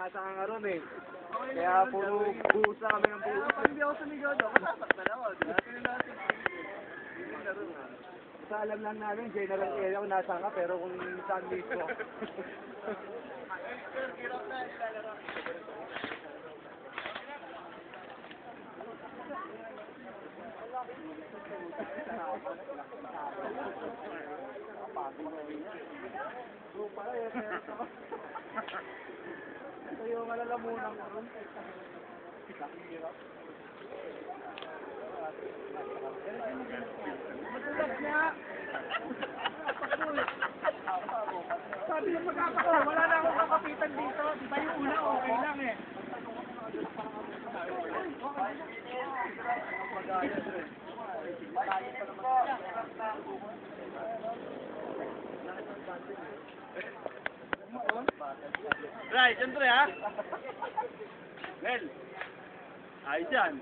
nasa nga ron eh. Kaya puro busa kami ng busa. Pag hindi ako sumigaw daw, masasaktan ako. Sa alam lang namin, general area kung nasa ka, pero kung saan mismo. Ito yung malalamunan ko ron. Matulag niya! Sabi yung magkakako, wala na akong kakapitan dito. Di ba yung una okay lang eh. Ray, siyempre ha? Well, ayos yan.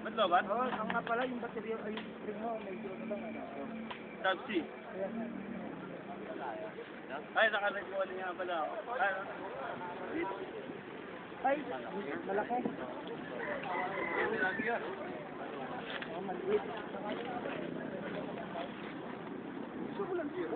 Ba't ba ba? Oo, ang nga pala yung baterya ay yung mo, medyo na lang ano. Type C. Ay, naka-record nga pala ako. Ay, malaki. Malaki yun. Oo, maliit. Gusto ko lang siya.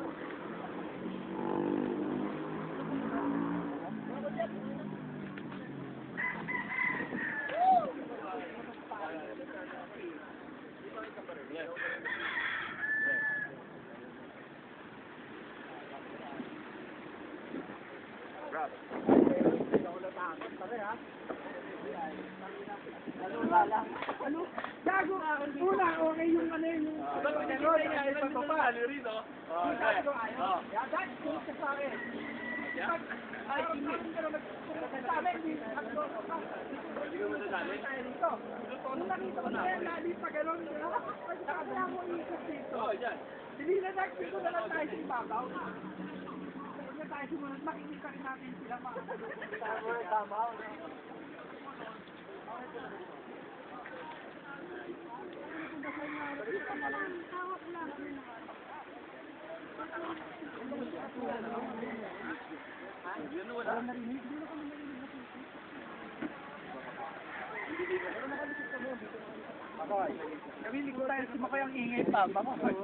Ano? Gago! Una, okay yung ano yung... Ito pa, ano rin, no? Gago, ayaw. Yagan, kung sa akin. Ay, hindi. Sa amin, hindi ko madadali. Nung nakita ko na yan, lali pa gano'n. Nakakala mo ikot dito. Dinilalag ko na lang tayo sa ibabaw. Huwag na tayo sumunod, makikita rin natin sila mga... Tama. Kami ko tayo si Makoy ang ingay pa. Makoy,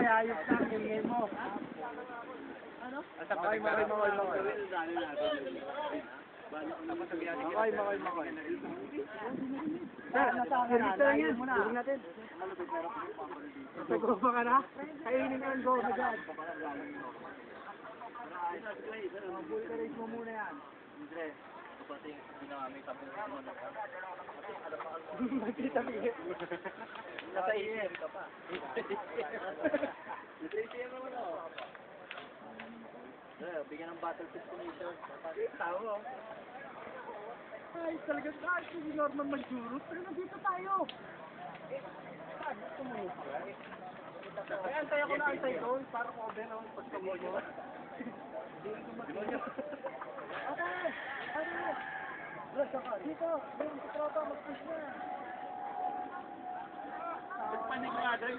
ayos na ang ingay mo. Ano? Makoy. Makoy. Nasa yan muna. Nagova ka na? Kainin ka ng gova dyan. Pulverize mo muna yan. Andre, kapatid, hindi na kami kapatid mo na ka. Magkita-bigit. Nasa ATM ka pa. Nasa ATM naman ako. Bigyan ng battle destination. Tawo. Ay, talaga tayo. Hindi normal mag-jurus. Pero nandito tayo. Gusto mo yun pala eh. Ay, antay ako na antay doon. Para cover ang pagkawa nyo. Okay! Ano? Dito! Doon sa tropa, mag-push na. Panig nga doon.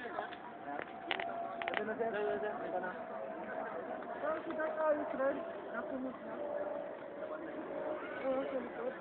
Ito na sir. Ito na. Parang si Dark Ayos rin. Napunod na. Oo, sa likod.